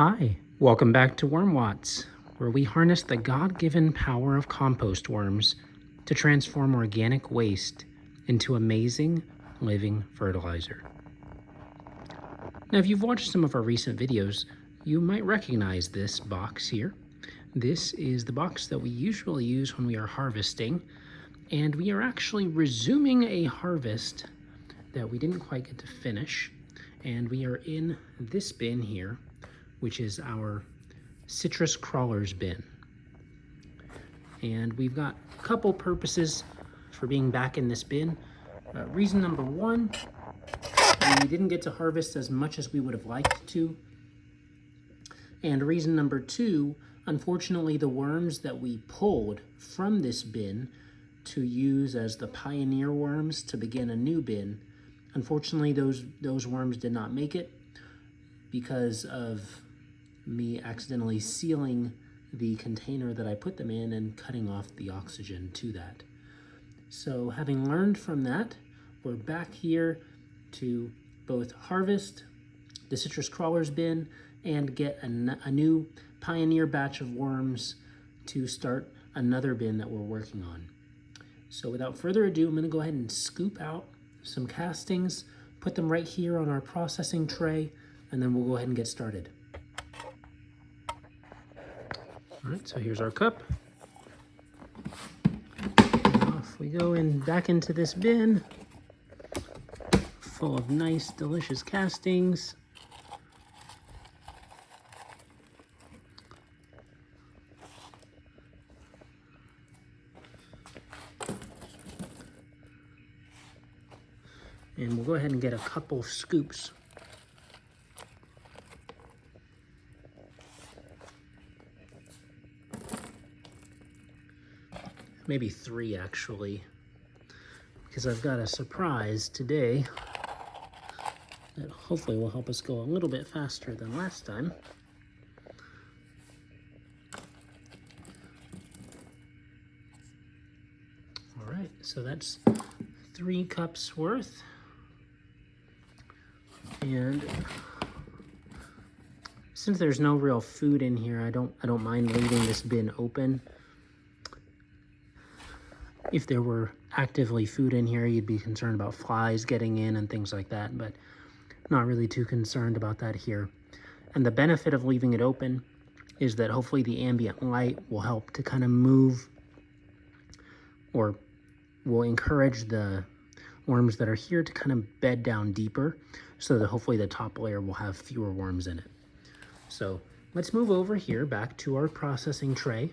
Hi, welcome back to Worm Watts, where we harness the God-given power of compost worms to transform organic waste into amazing living fertilizer. Now, if you've watched some of our recent videos, you might recognize this box here. This is the box that we usually use when we are harvesting, and we are actually resuming a harvest that we didn't quite get to finish, and we are in this bin here, which is our citrus crawlers bin. And we've got a couple purposes for being back in this bin. Reason number one, we didn't get to harvest as much as we would have liked to. And reason number two, unfortunately the worms that we pulled from this bin to use as the pioneer worms to begin a new bin, unfortunately those worms did not make it because of me accidentally sealing the container that I put them in and cutting off the oxygen to that. So having learned from that, we're back here to both harvest the citrus crawlers bin and get a new pioneer batch of worms to start another bin that we're working on. So without further ado, I'm going to go ahead and scoop out some castings, put them right here on our processing tray, and then we'll go ahead and get started. All right, so here's our cup. And off we go back into this bin, full of nice, delicious castings. And we'll go ahead and get a couple scoops. Maybe three actually, because I've got a surprise today that hopefully will help us go a little bit faster than last time. All right, so that's 3 cups worth. And since there's no real food in here, I don't mind leaving this bin open. If there were actively food in here, you'd be concerned about flies getting in and things like that, but not really too concerned about that here. And the benefit of leaving it open is that hopefully the ambient light will help to kind of move, or will encourage the worms that are here to kind of bed down deeper, so that hopefully the top layer will have fewer worms in it. So let's move over here back to our processing tray.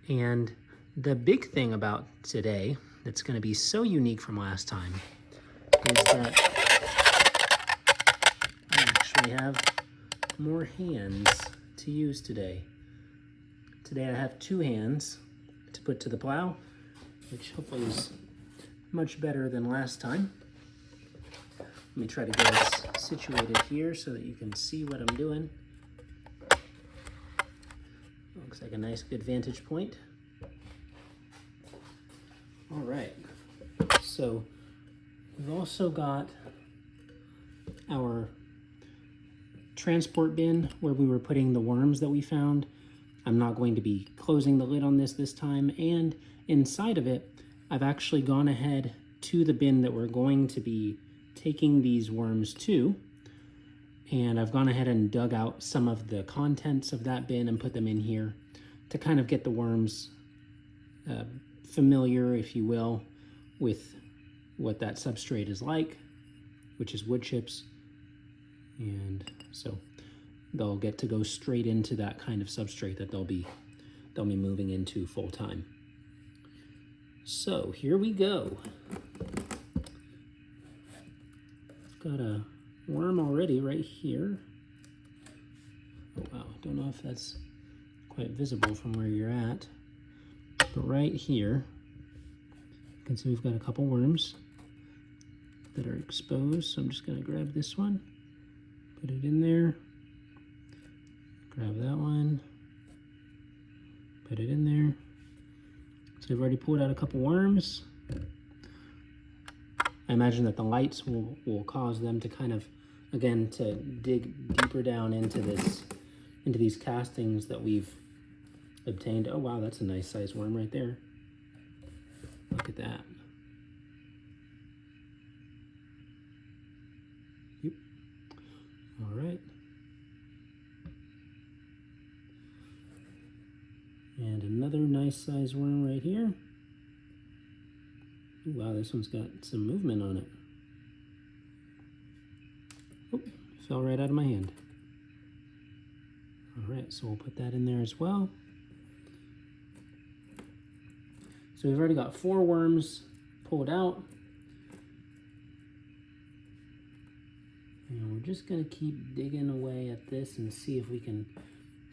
And the big thing about today that's going to be so unique from last time is that I actually have more hands to use today. Today I have 2 hands to put to the plow, which hopefully is much better than last time. Let me try to get us situated here so that you can see what I'm doing. Looks like a nice good vantage point. All right, so we've also got our transport bin where we were putting the worms that we found. I'm not going to be closing the lid on this time, and inside of it, I've actually gone ahead to the bin that we're going to be taking these worms to, and I've gone ahead and dug out some of the contents of that bin and put them in here to kind of get the worms familiar, if you will, with what that substrate is like, which is wood chips. And so they'll get to go straight into that kind of substrate that they'll be moving into full time. So here we go. Got a worm already right here. Oh wow, don't know if that's quite visible from where you're at. But right here, you can see we've got a couple worms that are exposed. So I'm just gonna grab this one, put it in there, grab that one, put it in there. So we've already pulled out a couple worms. I imagine that the lights will cause them to kind of, again, to dig deeper down into this into these castings that we've obtained. Oh wow, that's a nice size worm right there. Look at that. Yep. All right. And another nice size worm right here. Ooh, wow, this one's got some movement on it. Oh, fell right out of my hand. All right, so we'll put that in there as well. So we've already got 4 worms pulled out. And we're just gonna keep digging away at this and see if we can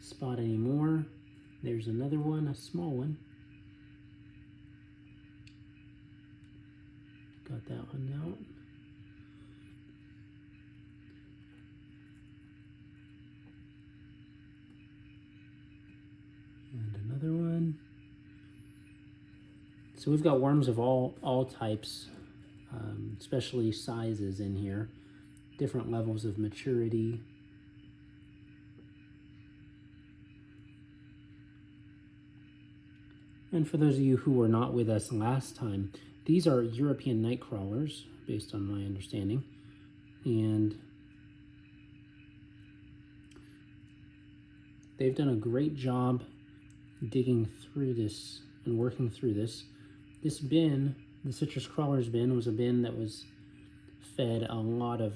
spot any more. There's another one, a small one. Got that one out. And another one. So we've got worms of all types, especially sizes in here, different levels of maturity. And for those of you who were not with us last time, these are European night crawlers, based on my understanding. And they've done a great job digging through this and working through this. This bin, the citrus crawlers bin, was a bin that was fed a lot of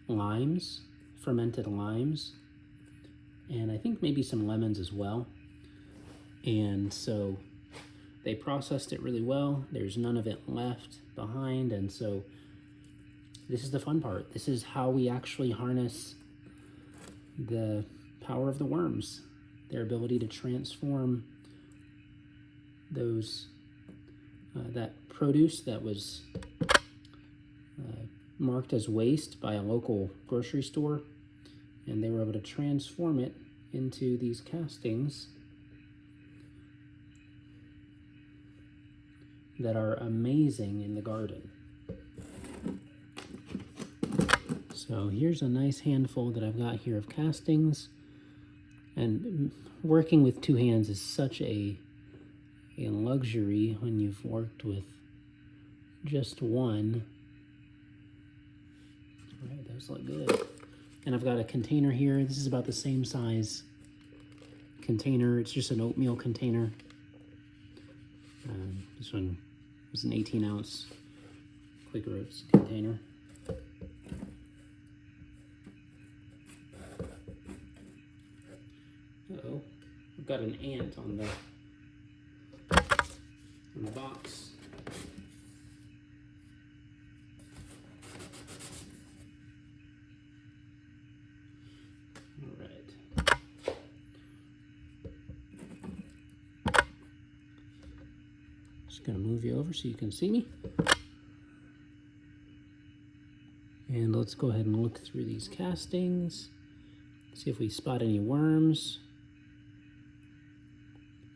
limes, fermented limes, and I think maybe some lemons as well. And so they processed it really well. There's none of it left behind, and so this is the fun part. This is how we actually harness the power of the worms, their ability to transform those that produce that was marked as waste by a local grocery store, and they were able to transform it into these castings that are amazing in the garden. So here's a nice handful that I've got here of castings, and working with 2 hands is such a luxury when you've worked with just one. All right, those look good. And I've got a container here. This is about the same size container. It's just an oatmeal container. This one was an 18-ounce Quaker Oats container. Uh-oh, I've got an ant on the box. All right. Just gonna move you over so you can see me. And let's go ahead and look through these castings, see if we spot any worms.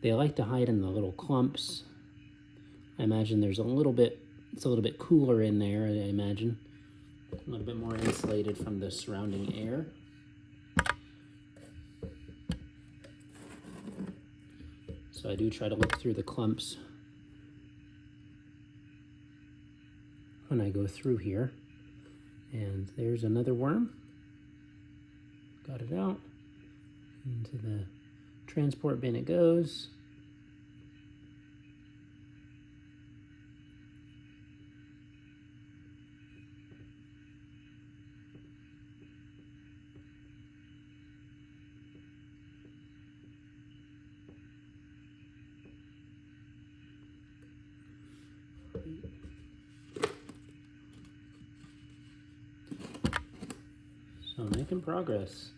They like to hide in the little clumps. I imagine there's it's a little bit cooler in there, I imagine. A little bit more insulated from the surrounding air. So I do try to look through the clumps when I go through here. And there's another worm. Got it out. Into the transport bin it goes. So making progress.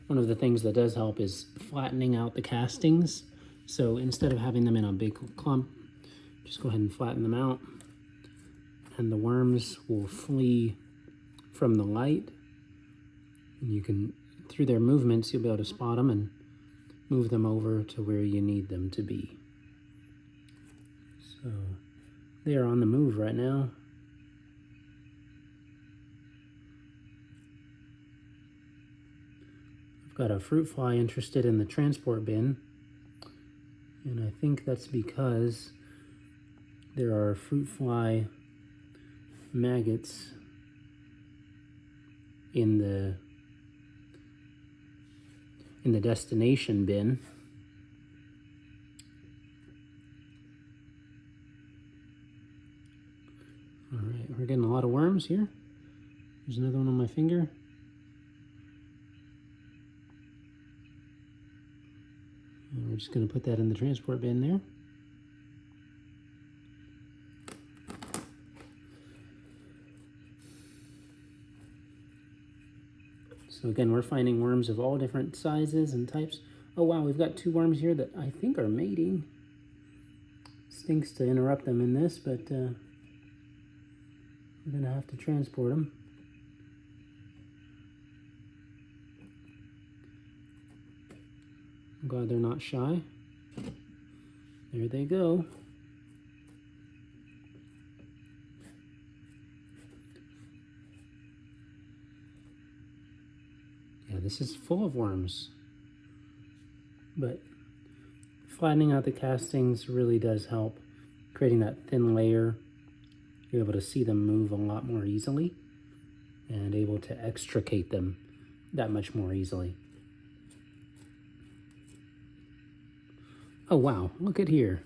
One of the things that does help is flattening out the castings. So instead of having them in a big clump, just go ahead and flatten them out. And the worms will flee from the light. And you can, through their movements, you'll be able to spot them and move them over to where you need them to be. So they are on the move right now. got a fruit fly interested in the transport bin, and I think that's because there are fruit fly maggots in the destination bin. All right, we're getting a lot of worms here. There's another one on my finger. And we're just going to put that in the transport bin there. So again, we're finding worms of all different sizes and types. Oh wow, we've got 2 worms here that I think are mating. Stinks to interrupt them in this, but we're gonna have to transport them. I'm glad they're not shy. There they go. Yeah, this is full of worms. But flattening out the castings really does help, creating that thin layer. You're able to see them move a lot more easily and able to extricate them that much more easily. Oh wow, look at here.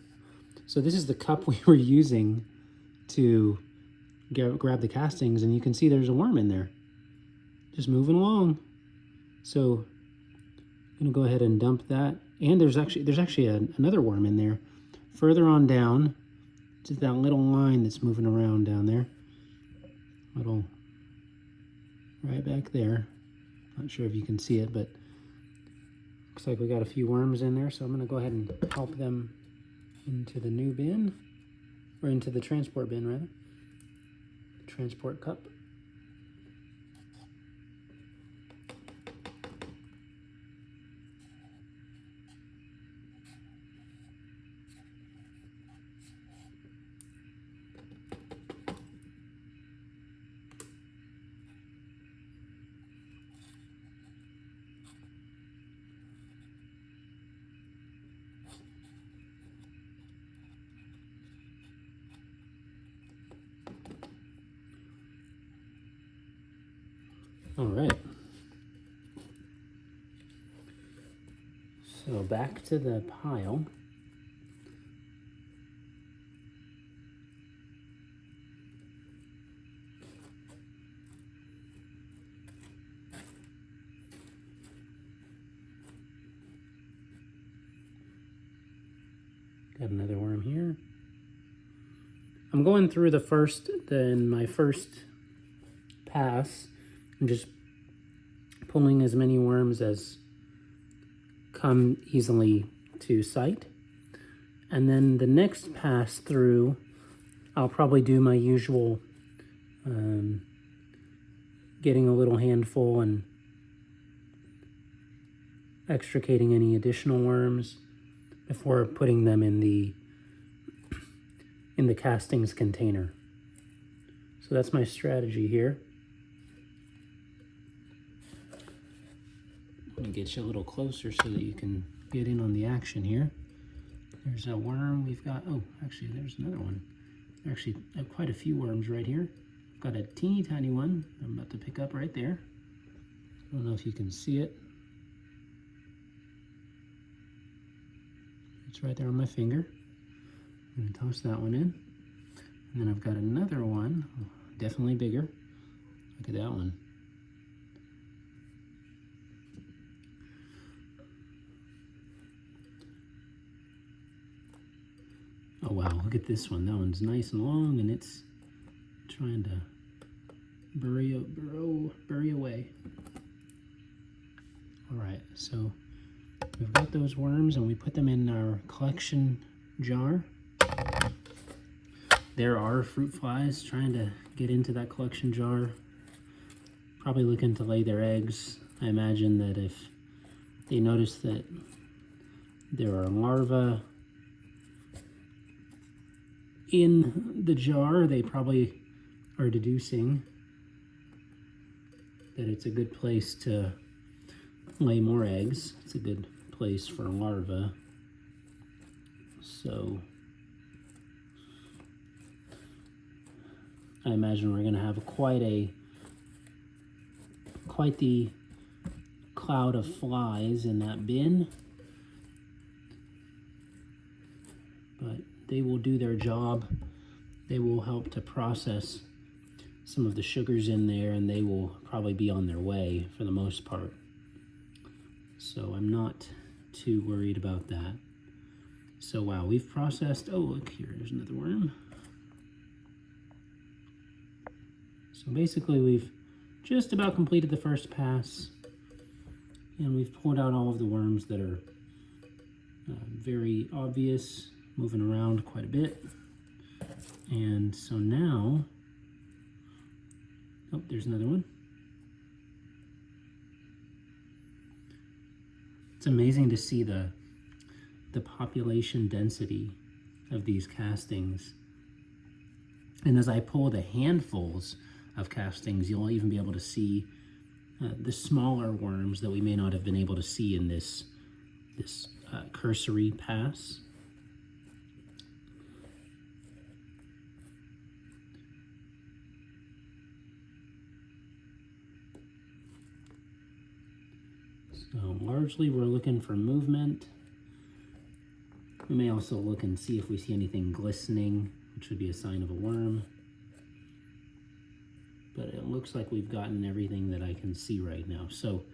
So this is the cup we were using to grab the castings, and you can see there's a worm in there. Just moving along. So I'm gonna go ahead and dump that. And there's actually another worm in there. Further on down, to that little line that's moving around down there. Little, right back there. Not sure if you can see it, but looks like we got a few worms in there. So I'm gonna go ahead and help them into the new bin, or into the transport bin rather. The transport cup. All right. So back to the pile. Got another worm here. I'm going through my first pass, and just pulling as many worms as come easily to sight. And then the next pass through, I'll probably do my usual getting a little handful and extricating any additional worms before putting them in the castings container. So that's my strategy here. Let me get you a little closer so that you can get in on the action here. There's a worm we've got. Oh, actually, there's another one. Actually, I have quite a few worms right here. Got a teeny tiny one I'm about to pick up right there. I don't know if you can see it. It's right there on my finger. I'm gonna toss that one in. And then I've got another one, definitely bigger. Look at that one. Oh wow, look at this one. That one's nice and long, and it's trying to bury away. All right, so we've got those worms, and we put them in our collection jar. There are fruit flies trying to get into that collection jar, probably looking to lay their eggs. I imagine that if they notice that there are larvae in the jar, they probably are deducing that it's a good place to lay more eggs. It's a good place for larvae. So I imagine we're going to have quite the cloud of flies in that bin. But they will do their job. They will help to process some of the sugars in there, and they will probably be on their way for the most part. So I'm not too worried about that. So wow, we've processed, oh look here, there's another worm. So basically we've just about completed the first pass, and we've pulled out all of the worms that are very obvious, moving around quite a bit. And so now, oh, there's another one. It's amazing to see the population density of these castings. And as I pull the handfuls of castings, you'll even be able to see the smaller worms that we may not have been able to see in this cursory pass. So largely we're looking for movement. We may also look and see if we see anything glistening, which would be a sign of a worm. But it looks like we've gotten everything that I can see right now. So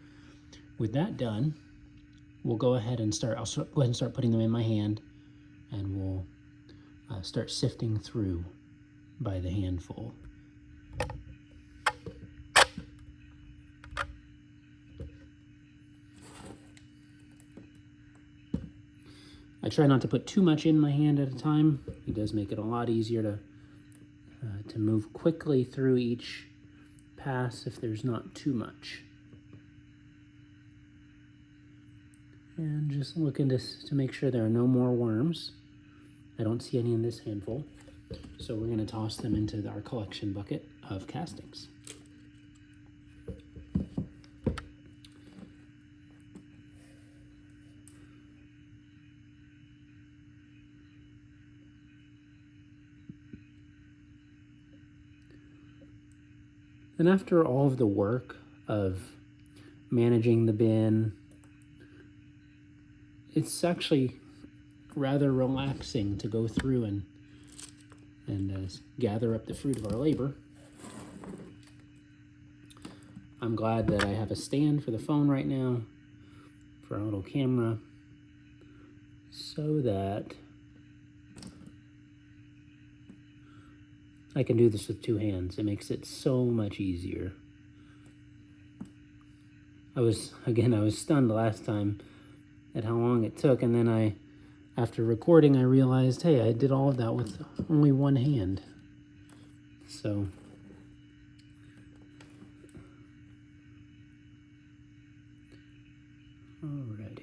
with that done, we'll go ahead and start. I'll go ahead and start putting them in my hand, and we'll start sifting through by the handful. I try not to put too much in my hand at a time. It does make it a lot easier to move quickly through each pass if there's not too much. And just looking to make sure there are no more worms. I don't see any in this handful. So we're going to toss them into our collection bucket of castings. And after all of the work of managing the bin, it's actually rather relaxing to go through and gather up the fruit of our labor. I'm glad that I have a stand for the phone right now, for our little camera, so that I can do this with two hands. It makes it so much easier. I was stunned last time at how long it took, and then after recording, I realized, hey, I did all of that with only one hand. So, alrighty.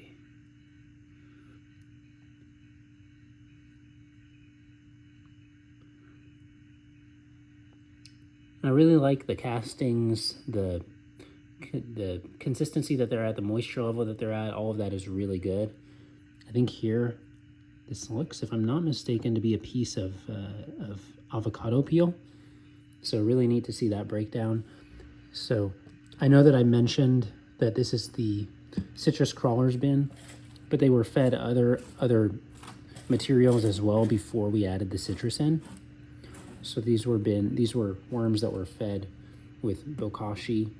I really like the castings, the consistency that they're at, the moisture level that they're at, all of that is really good. I think here, this looks, if I'm not mistaken, to be a piece of avocado peel. So really neat to see that breakdown. So I know that I mentioned that this is the citrus crawlers bin, but they were fed other materials as well before we added the citrus in. So these were worms that were fed with bokashi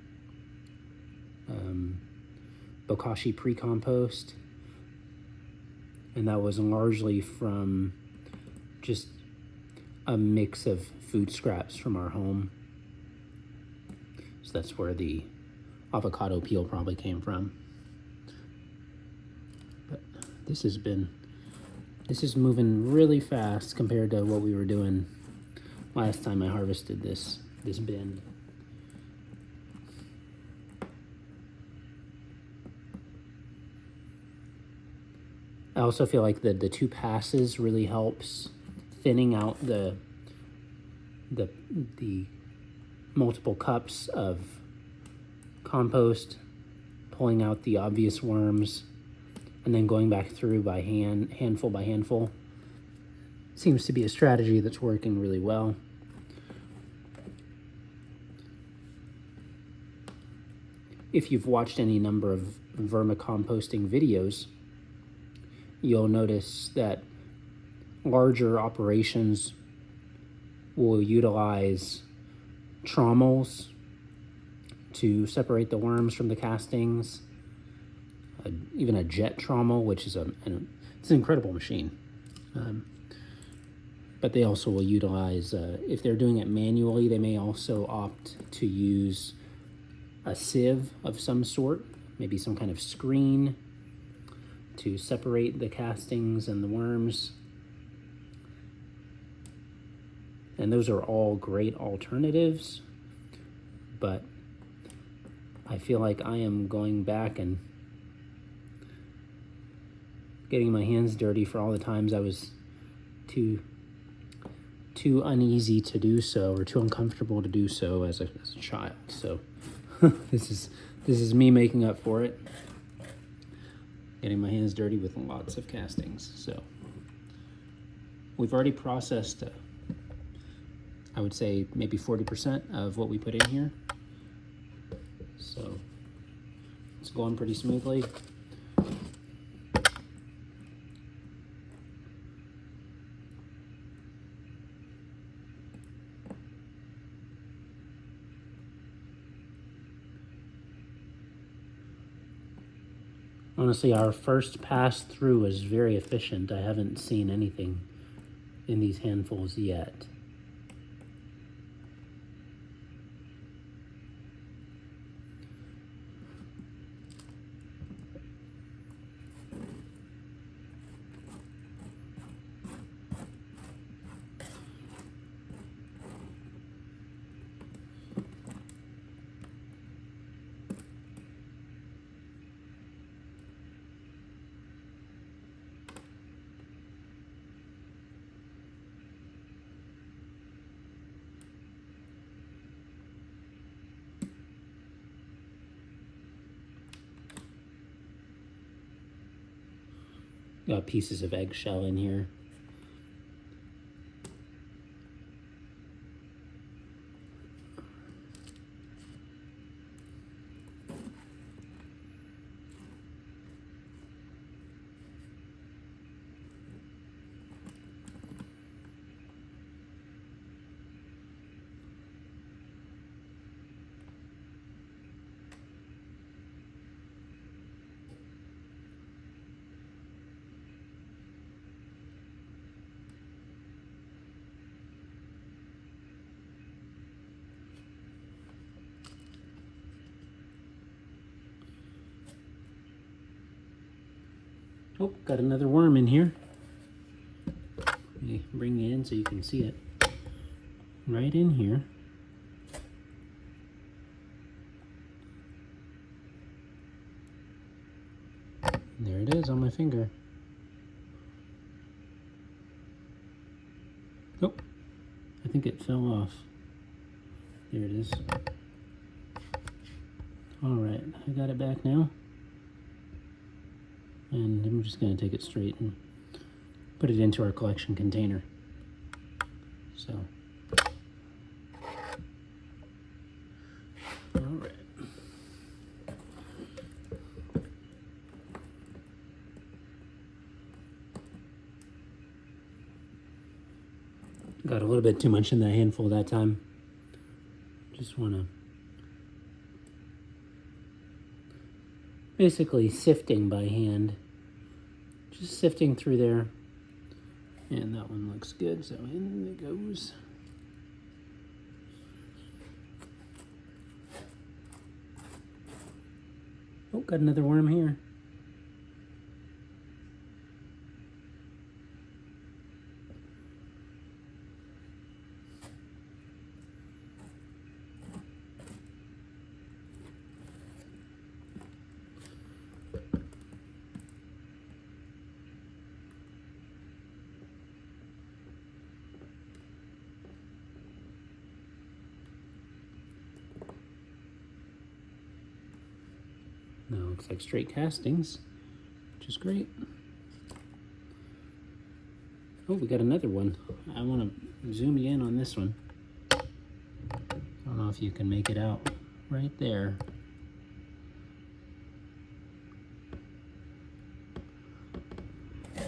pre-compost, and that was largely from just a mix of food scraps from our home. So that's where the avocado peel probably came from. But this is moving really fast compared to what we were doing last time I harvested this bin. I also feel like the two passes really helps thinning out the multiple cups of compost pulling out the obvious worms and then going back through by handful by handful. Seems to be a strategy that's working really well. If you've watched any number of vermicomposting videos, you'll notice that larger operations will utilize trommels to separate the worms from the castings, even a jet trommel, which is it's an incredible machine. But they also will utilize, if they're doing it manually, they may also opt to use a sieve of some sort, maybe some kind of screen to separate the castings and the worms. And those are all great alternatives, but I feel like I am going back and getting my hands dirty for all the times I was too uneasy to do so, or too uncomfortable to do so as a child. So this is me making up for it, getting my hands dirty with lots of castings. So we've already processed I would say maybe 40% of what we put in here. So it's going pretty smoothly. Honestly, our first pass through was very efficient. I haven't seen anything in these handfuls yet. Got pieces of eggshell in here. Oh, got another worm in here. Let me bring it in so you can see it. Right in here. And there it is on my finger. Oh, I think it fell off. There it is. All right, I got it back now. And I'm just going to take it straight and put it into our collection container. So, all right. Got a little bit too much in that handful that time. Just want to basically sifting by hand. Just sifting through there. And that one looks good, so in it goes. Oh, got another worm here. Now it looks like straight castings, which is great. Oh, we got another one. I want to zoom you in on this one. I don't know if you can make it out right there.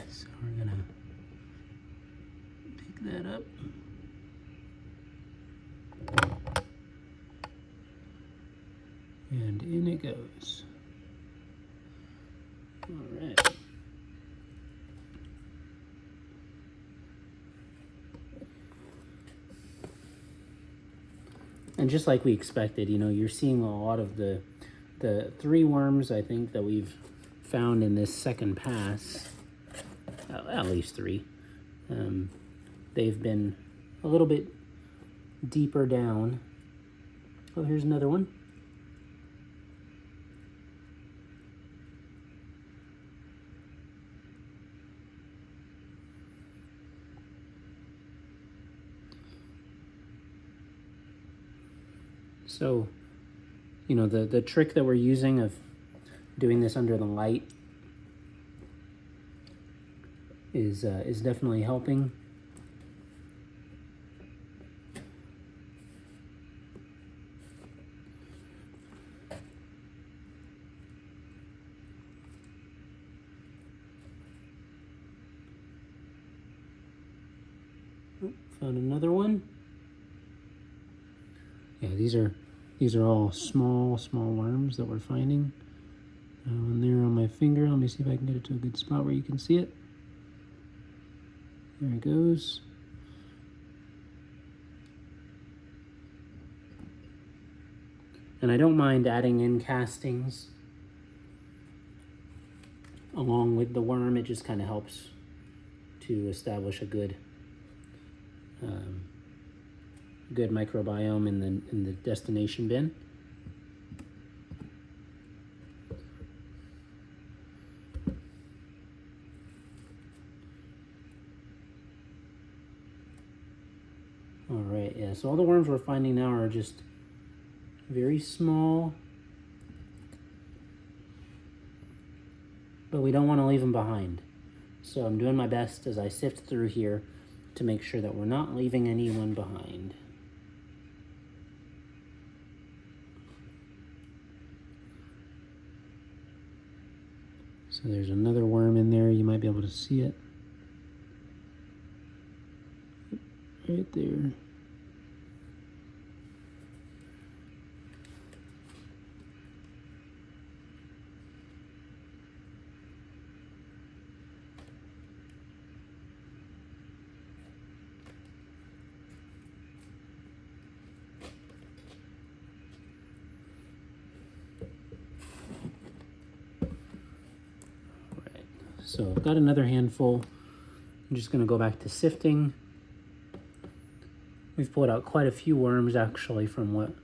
So we're gonna pick that up. And in it goes. All right. And just like we expected, you know, you're seeing a lot of the 3 worms, I think, that we've found in this second pass, at least 3. They've been a little bit deeper down. Oh, here's another one. So, you know, the trick that we're using of doing this under the light is definitely helping. Oh, found another one. Yeah, these are all small worms that we're finding. One there on my finger. Let me see if I can get it to a good spot where you can see it. There it goes. And I don't mind adding in castings along with the worm. It just kind of helps to establish a good good microbiome in the destination bin. All right, yeah, so all the worms we're finding now are just very small, but we don't want to leave them behind. So I'm doing my best as I sift through here to make sure that we're not leaving anyone behind. So there's another worm in there. You might be able to see it. Right there. So I've got another handful. I'm just gonna go back to sifting. We've pulled out quite a few worms actually from what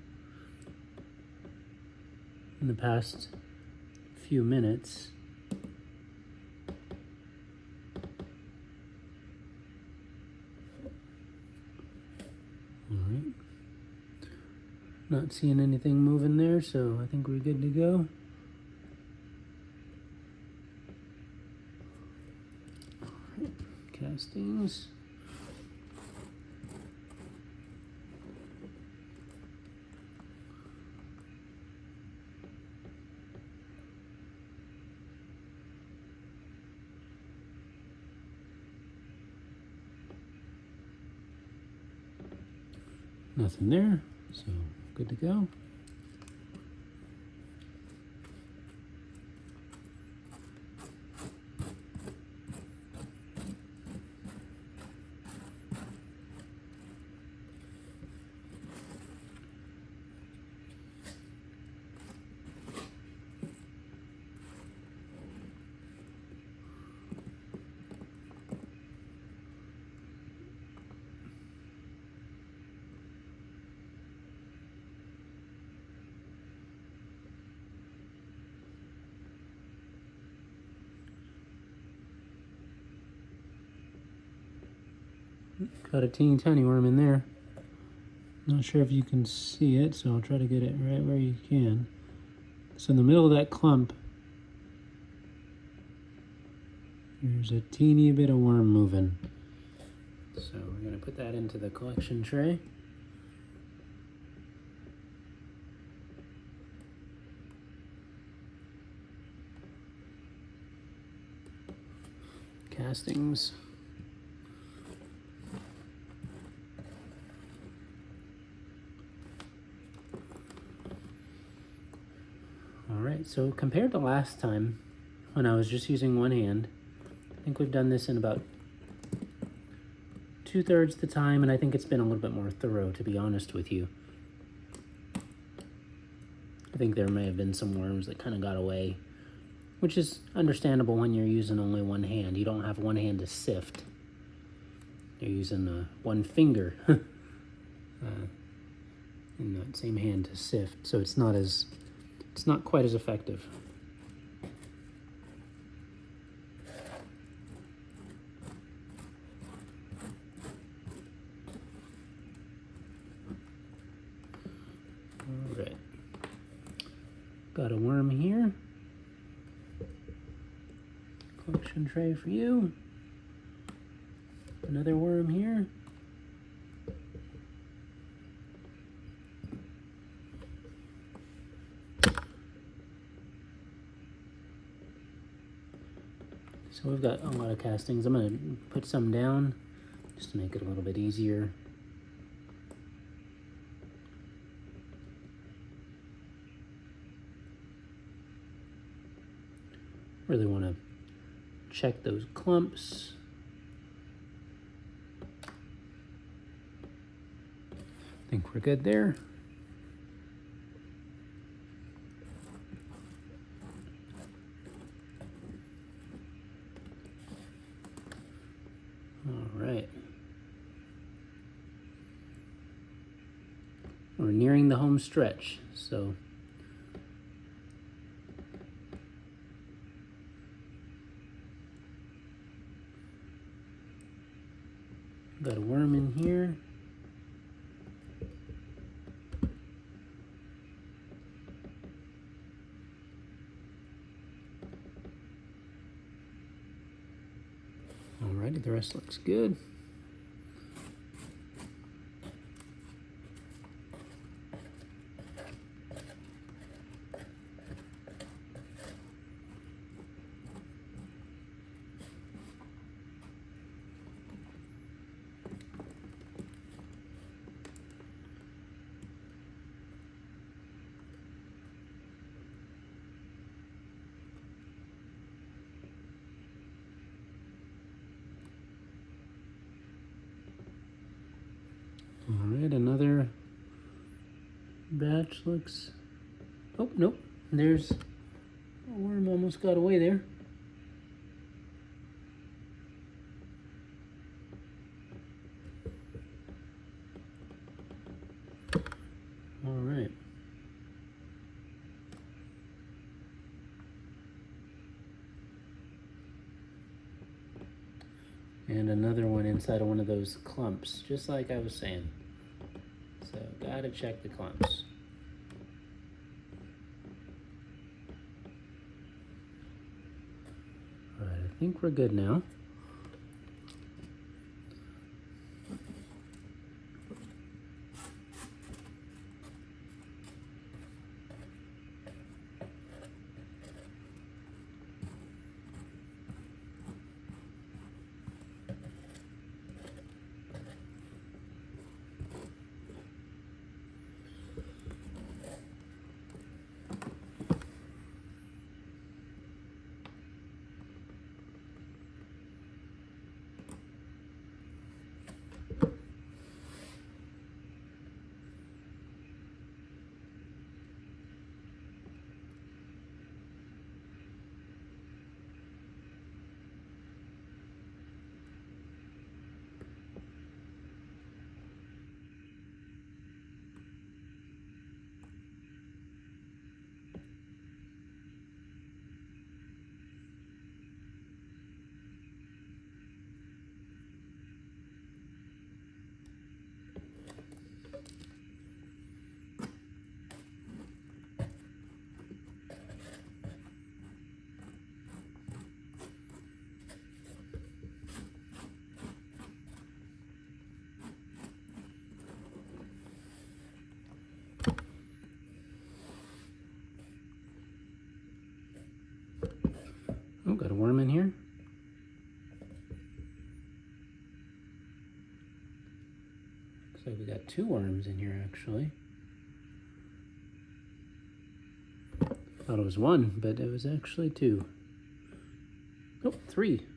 in the past few minutes. All right. Not seeing anything moving there, so I think we're good to go. Castings. Nothing there, so good to go. Got a teeny tiny worm in there. Not sure if you can see it, so I'll try to get it right where you can. So in the middle of that clump, there's a teeny bit of worm moving. So we're going to put that into the collection tray. Castings. Alright, so compared to last time when I was just using one hand, I think we've done this in about 2/3 the time, and I think it's been a little bit more thorough, to be honest with you. I think there may have been some worms that kind of got away, which is understandable when you're using only one hand. You don't have one hand to sift. You're using one finger in that same hand to sift, so it's not quite as effective. All right, got a worm here. Collection tray for you. Another worm here. So we've got a lot of castings. I'm going to put some down just to make it a little bit easier. Really want to check those clumps. I think we're good there. All right. We're nearing the home stretch, so got a worm in here. Alrighty, the rest looks good. All right, another batch looks, oh, nope, there's a worm almost got away there. All right. And another one inside of one of those clumps, just like I was saying. So gotta check the clumps. All right, I think we're good now. here. Looks like we got 2 worms in here, actually. Thought it was 1, but it was actually 2. Oh, 3.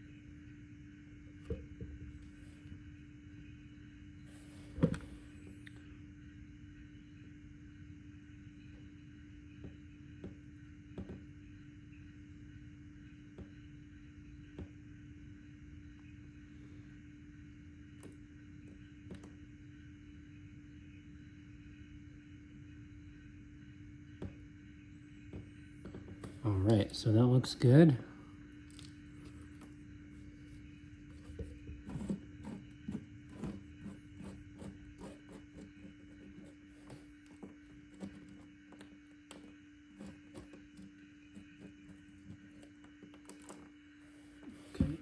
All right, so that looks good. Okay.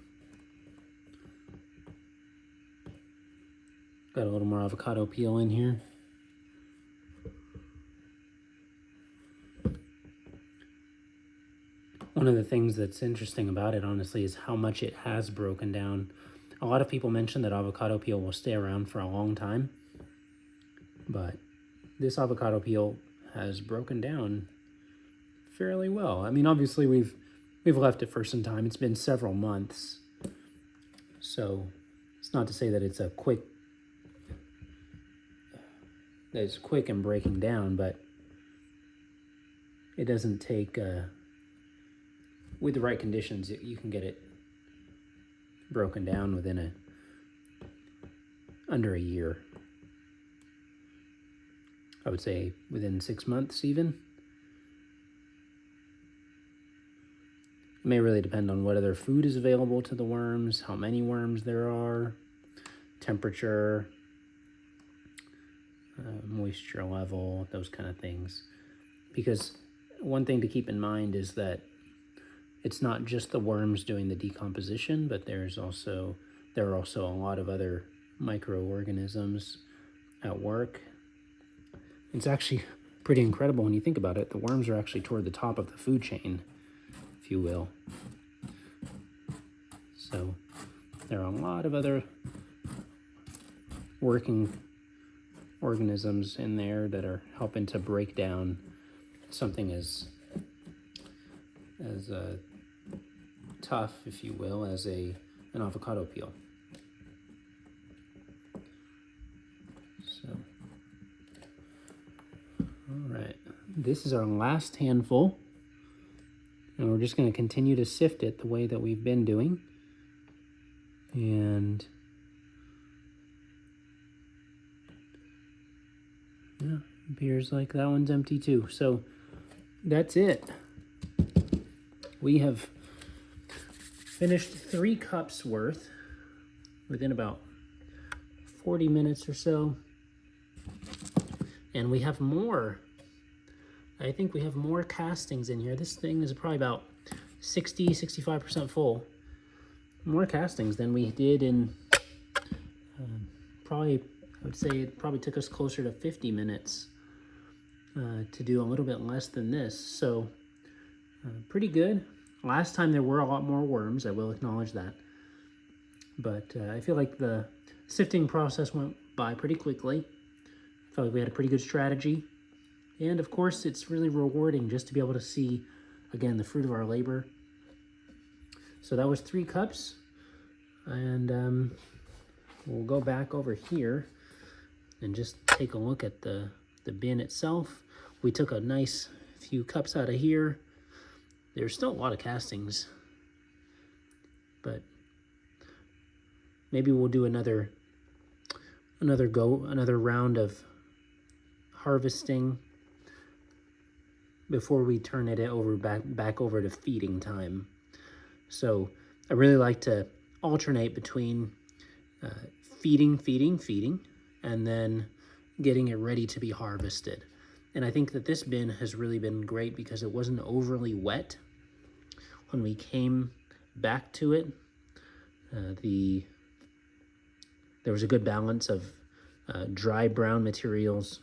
Got a little more avocado peel in here. One of the things that's interesting about it, honestly, is how much it has broken down. A lot of people mention that avocado peel will stay around for a long time, but this avocado peel has broken down fairly well. I mean, obviously we've left it for some time. It's been several months, so it's not to say that it's quick and breaking down, but it doesn't take. With the right conditions, you can get it broken down within under a year. I would say within 6 months even. It may really depend on what other food is available to the worms, how many worms there are, temperature, moisture level, those kind of things. Because one thing to keep in mind is that it's not just the worms doing the decomposition, but there are also a lot of other microorganisms at work. It's actually pretty incredible when you think about it. The worms are actually toward the top of the food chain, if you will. So there are a lot of other working organisms in there that are helping to break down something as tough, if you will, as an avocado peel. So, all right, this is our last handful, and we're just going to continue to sift it the way that we've been doing. And yeah, appears like that one's empty too. So that's it. We have finished 3 cups worth within about 40 minutes or so. And we have more. I think we have more castings in here. This thing is probably about 65% full. More castings than we did in I would say it probably took us closer to 50 minutes to do a little bit less than this. So pretty good. Last time there were a lot more worms, I will acknowledge that. But I feel like the sifting process went by pretty quickly. I felt like we had a pretty good strategy. And of course, it's really rewarding just to be able to see, again, the fruit of our labor. So that was 3 cups. And we'll go back over here and just take a look at the bin itself. We took a nice few cups out of here. There's still a lot of castings, but maybe we'll do another round of harvesting before we turn it over back over to feeding time. So I really like to alternate between feeding, and then getting it ready to be harvested. And I think that this bin has really been great because it wasn't overly wet when we came back to it. There was a good balance of dry brown materials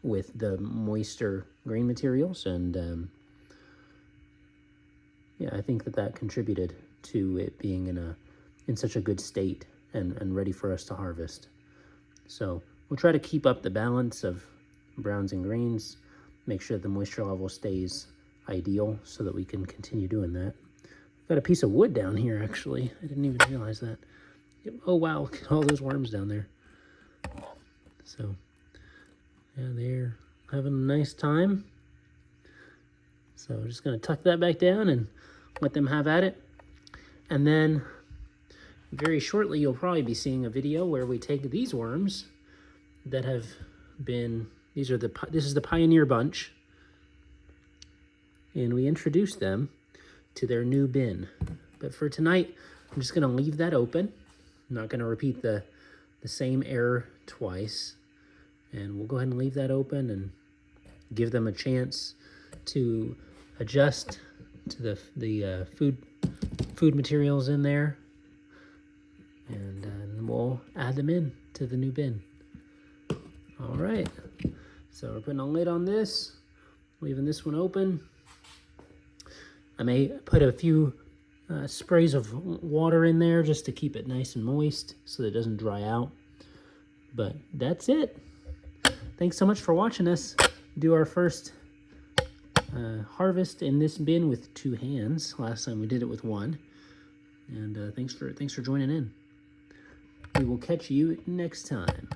with the moister green materials, and yeah, I think that contributed to it being in such a good state and ready for us to harvest. So we'll try to keep up the balance of browns and greens, make sure the moisture level stays ideal so that we can continue doing that. Got a piece of wood down here, actually. I didn't even realize that. Oh, wow, look at all those worms down there. So, yeah, they're having a nice time. So we're just going to tuck that back down and let them have at it. And then very shortly, you'll probably be seeing a video where we take these worms that have been, this is the Pioneer bunch, and we introduce them to their new bin. But for tonight, I'm just going to leave that open. I'm not going to repeat the same error twice. And we'll go ahead and leave that open and give them a chance to adjust to the food materials in there. And we'll add them in to the new bin. All right, so we're putting a lid on this, leaving this one open. I may put a few sprays of water in there just to keep it nice and moist so that it doesn't dry out. But that's it. Thanks so much for watching us do our first harvest in this bin with 2 hands. Last time we did it with 1. And thanks for joining in. We will catch you next time.